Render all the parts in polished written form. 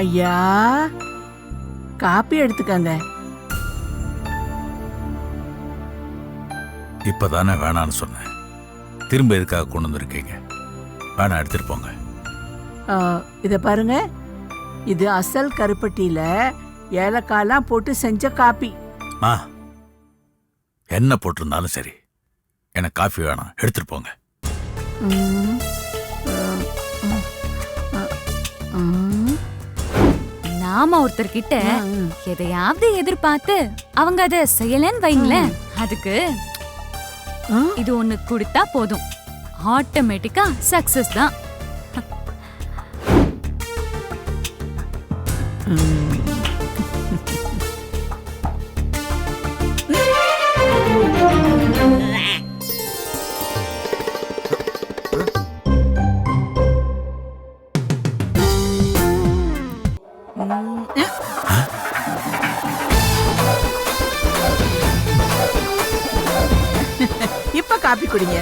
ஐயா காப்பி எடுத்துக்கங்க. இப்பதானே வேணான்னு சொன்னேன், திரும்ப எதுக்காக கொண்டு வந்திருக்கீங்க? வேணாம், எடுத்துட்டு போங்க. இத பாருங்க, இது அசல் கருப்பட்டியில ஏலக்காய்லாம் போட்டு செஞ்ச காப்பி. என்ன போட்டிருந்தாலும் சரி, எனக்கு காஃபி வேணாம், எடுத்துட்டு போங்க. நாம ஒருத்தர்கிட்ட எதையாவது எதிர்பார்த்து அவங்க அதை செய்யலன்னு வைங்களேன், அதுக்கு இது ஒண்ணு கொடுத்தா போதும், ஆட்டோமேட்டிக்கா சக்சஸ் தான். இப்ப காப்பி குடிங்க.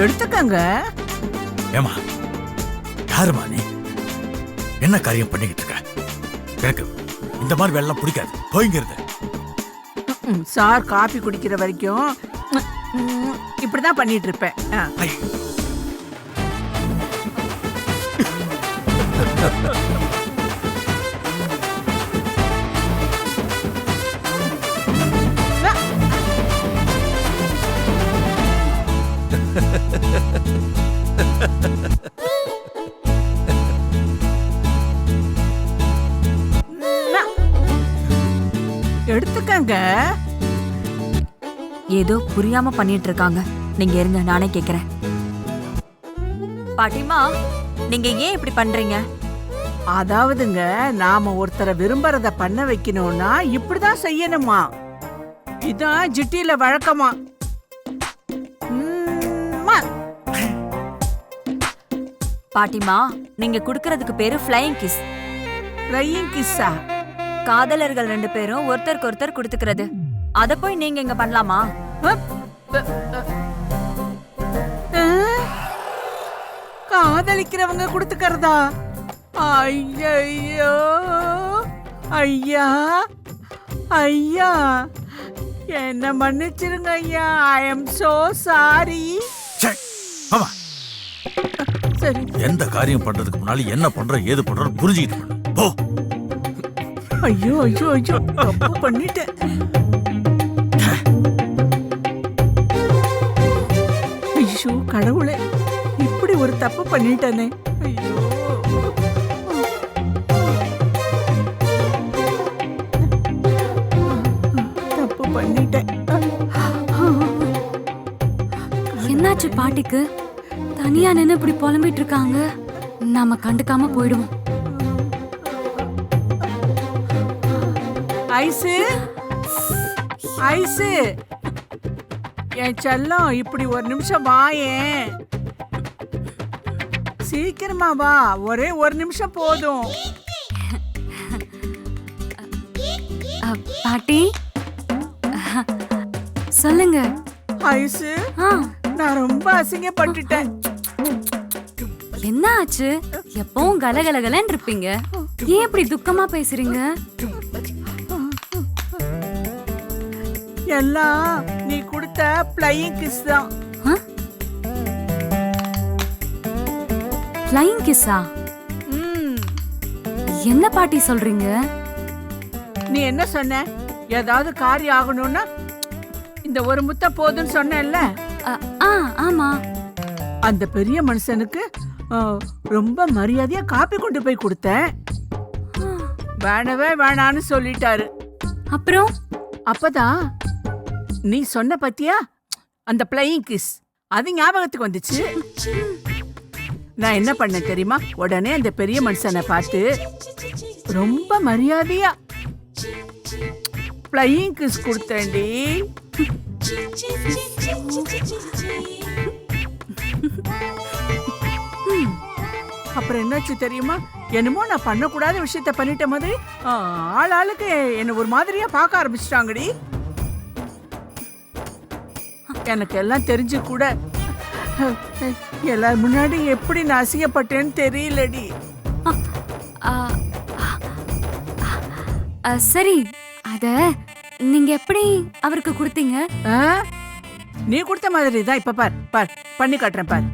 எடுத்துக்கங்க. ஏமா, யாருமா நீ? என்ன காரியம் பண்ணிக்கிட்டு இருக்க? எனக்கு இந்த மாதிரி வேலை பிடிக்காது, போய்ங்கிறது. சார் காபி குடிக்கிற வரைக்கும் இப்படிதான் பண்ணிட்டு இருப்பேன். எடுத்துக்கங்க. ஏதோ புரியாம பண்ணிட்டு இருக்காங்க. நீங்க இருங்க, நானே கேக்குறேன். பாட்டிமா, நீங்க ஏன் இப்படி பண்றீங்க? அதாவதுங்க, நாம ஒருத்தரை விரும்புறத பண்ண வைக்கணும்னா இப்படிதான் செய்யணுமா. இதான் ஜிட்டில வழக்கமா. பாட்டிமா, நீங்க குடுக்கறதுக்கு பேரு ஃப்ளையிங் கிஸ். ஃப்ளையிங் கிஸ்ஸா? காதலர்கள் 2 பேரும் ஒருத்தருக்கு ஒருத்தர் கொடுத்துக்கிறது. அத போய் நீங்க இங்க பண்ணலாமா? காதலிக்கிறவங்க கொடுத்துக்கிறதா? ஐயோ ஐயா, ஐயா என்ன மன்னிச்சிருங்க ஐயா. I am so sorry. சரி, எந்த காரியம் பண்றதுக்கு முன்னாடி என்ன பண்ற ஏது பண்ற புரிஞ்சுக்கிட்டு போ. ஐயோ ஐயோ ஐயோ, தப்பு பண்ணிட்டேன். ஐயோ கடவுளே, இப்படி ஒரு தப்பு பண்ணிட்டேனே. ஐயோ, தப்பு பண்ணிட்டேன். என்னாச்சு பாட்டிக்கு? தனியா நின்னு இப்படி புலம்பிட்டு இருக்காங்க. நாம கண்டுக்காம போயிடுவோம். ஐசு, ஐசு, என் செல்லம், இப்படி ஒரு நிமிஷம் வாயேன். சீக்கிரமா வா, ஒரே ஒரு நிமிஷம் போதும். பாட்டி சொல்லுங்க. ஐசு, நான் ரொம்ப அசிங்கப்பட்டுட்டேன். என்ன ஆச்சு? எப்பவும் கலகலகலன்னு இருப்பீங்க, ஏன் இப்படி துக்கமா பேசுறீங்க? எல்லாம் நீ கொடுத்த ஃப்ளையிங் கிஸ் தான். ஃப்ளையிங் கிஸ்ஸா? என்ன பாட்டி சொல்றீங்க? நீ என்ன சொன்ன? ஏதாவது காரியம் ஆகணும்னா இந்த ஒரு முத்த போதுன்னு சொன்னேன்ல. ஆமா. அந்த பெரிய மனுஷனுக்கு ரொம்ப மரியாதையா காப்பி கொண்டு போய் கொடுத்தேன். வேணவே வேணான்னு சொல்லிட்டாரு. அப்புறம் அப்பதான் நீ சொன்ன பத்தியா அந்த ஃப்ளையிங் கிஸ், அது ஞாபகத்துக்கு வந்துச்சு. நான் என்ன பண்ணேன் தெரியுமா? உடனே அந்த பெரிய மனுஷனை பார்த்து ரொம்ப மரியாதையா ஃப்ளையிங் கிஸ் கொடுத்தேன்டி. அப்புறம் என்னாச்சு தெரியுமா? என்னமோ நான் பண்ணக்கூடாத விஷயத்த பண்ணிட்ட மாதிரி ஆளுக்கு என்ன ஒரு மாதிரியா பார்க்க ஆரம்பிச்சிட்டாங்கடி. எனக்கு எல்லாம் தெரிஞ்சு கூட எல்லாரும் முன்னாடி எப்படி நான் அசிங்கப்பட்டேன்னு தெரியலடி. சரி, அத நீங்க எப்படி அவருக்கு கொடுத்தீங்க? நீ கொடுத்த மாதிரி தான். இப்ப பார் பார், பண்ணி காட்டுறேன் பார்.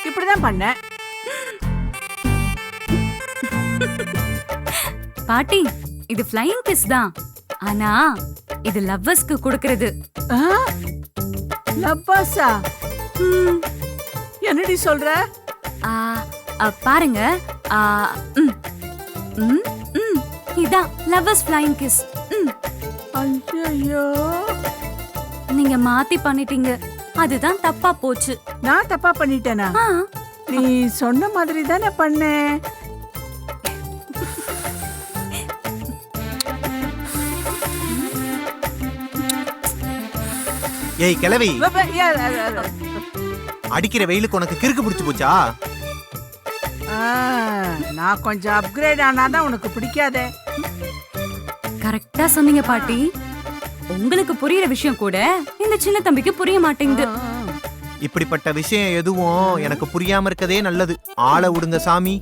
இப்படிதான் பண்ண. பாட்டி, இது ஃப்ளையிங் கிஸ் தான். ஆனா இது லவ்வர்ஸ்க்கு கொடுக்கிறது. லவ்வாஸா? என்னடி சொல்ற? பாருங்க. இதான் லவ்வர்ஸ் ஃப்ளையிங் கிஸ். ஐயோ, நீங்க மாத்தி பண்ணிட்டீங்க. அதுதான் தப்பா போச்சு. நான் தப்பா பண்ணிட்டேனா? நீ சொன்ன மாதிரி தானே பண்ணேன். ஏய் கிழவி, அடிக்கிற வெயிலுக்கு உனக்கு கிறுக்கு பிடிச்சு போச்சா? நான் கொஞ்சம் அப்கிரேட் ஆனாதான் உனக்கு பிடிக்காதே. கரெக்டா சொன்னீங்க பாட்டி. உங்களுக்கு புரியுற விஷயம் கூட இந்த சின்ன தம்பிக்கு புரிய மாட்டேங்குது. இப்படிப்பட்ட விஷயம் எதுவும் எனக்கு புரியாம இருக்கதே நல்லது. ஆளை விடுங்க சாமி.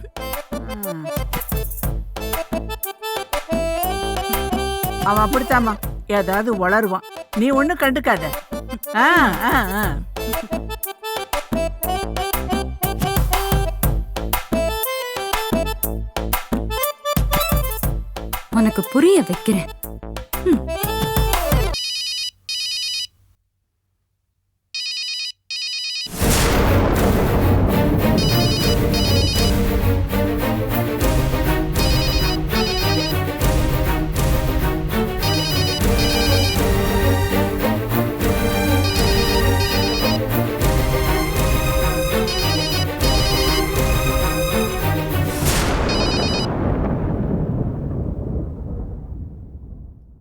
அவன் அப்படித்தாமா ஏதாவது வளருவான். நீ ஒண்ணு கண்டுக்காத. உனக்கு புரிய வைக்கிறேன்.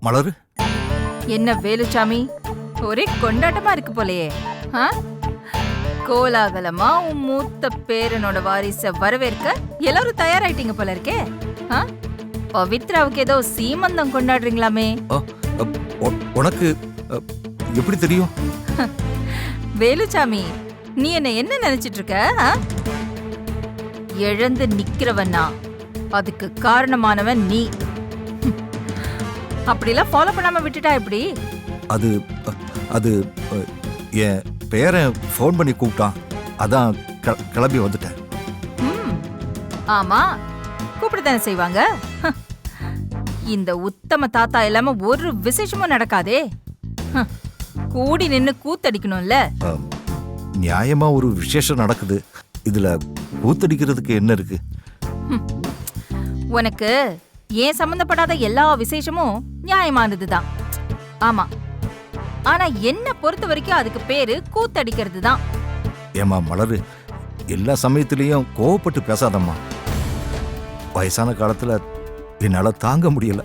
மலரு, என்ன வேலுச்சாமி, ஒரே கொண்டாட்டமா இருக்கு போலயே. கோலாகலமா உன் மூத்த பேரனோட வாரிச வரவேற்க எல்லாரும் தயாராயிட்டீங்க போல இருக்கே. பவித்ராவுக்கு ஏதோ சீமந்தம் கொண்டாடுறீங்களாமே. உனக்கு எப்படி தெரியும்? வேலுச்சாமி, நீ என்ன நினைச்சிட்டு இருக்க? இழந்து நிக்கிறவனா, அதுக்கு காரணமானவன் நீ. அப்படிலாம் ஃபாலோ பண்ணாம விட்டுட்டா எப்படி? அது என் பேரன் ஃபோன் பண்ணி கூப்பிட்டான், அதான் கிளம்பி வந்துட்டேன். ஆமா, கூப்பிடுதானே செய்வாங்க. இந்த உத்தம தாத்தா இல்லாம ஒரு விசேஷமும் நடக்காதே. கூடி நின்னு கூத்தடிக்கணும்ல. நியாயமா ஒரு விசேஷம் நடக்குது, இதுல கூத்தடிக்கிறதுக்கு என்ன இருக்கு? உனக்கு ஏன் சம்பந்தப்படாத எல்லா விசேஷமும் நியாயமானதுதான். ஆமா, ஆனா என்ன பொறுத்த வரைக்கும் அதுக்கு பேரு கூத்தடிக்கிறது தான். ஏமா மலரு, எல்லா சமயத்திலையும் கோவப்பட்டு பேசாதம்மா. வயசான காலத்துல என்னால தாங்க முடியல.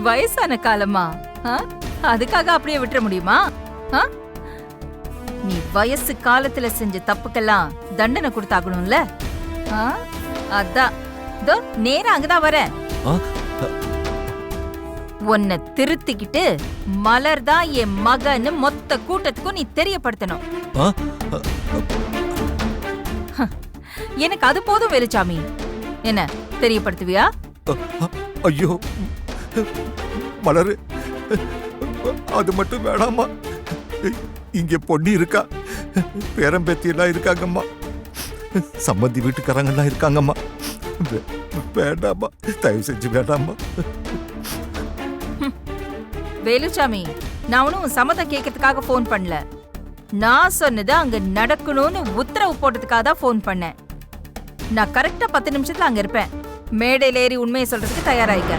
வயசான காலமா? அதுக்காக அப்படியே விட்டுற முடியுமா? நீ வயசு காலத்துல செஞ்ச தப்புக்கெல்லாம் தண்டனை கொடுத்தாகணும்ல. அதான் நேரா அங்கதான் வரேன். உன்னை திருத்திக்கிட்டு மலர் தான் என் மகன்னு மொத்த கூட்டத்துக்கும் நீ தெரியப்படுத்தணும். எனக்கு அது போதும் வேலுச்சாமி. என்ன தெரியப்படுத்துவியா? ஐயோ மலரு, அது மட்டும் வேணாமா. இங்க பொண்ணு இருக்கா, பேரம்பேத்தி எல்லாம் இருக்காங்கம்மா, சம்பந்தி வீட்டுக்காரங்கெல்லாம் இருக்காங்கம்மா. வேண்டாமா, தயவு செஞ்சு வேண்டாமா. வேலுச்சாமி, நான் ஒன்னும் சம்மதம் கேட்கறதுக்காக போன் பண்ணல. நான் சொன்னது அங்க நடக்கணும்னு உத்தரவு போட்டதுக்காக தான் போன் பண்ணேன். நான் கரெக்டா 10 நிமிஷத்துல அங்க இருப்பேன். மேடையில ஏறி உண்மையை சொல்றதுக்கு தயாராயிக்க.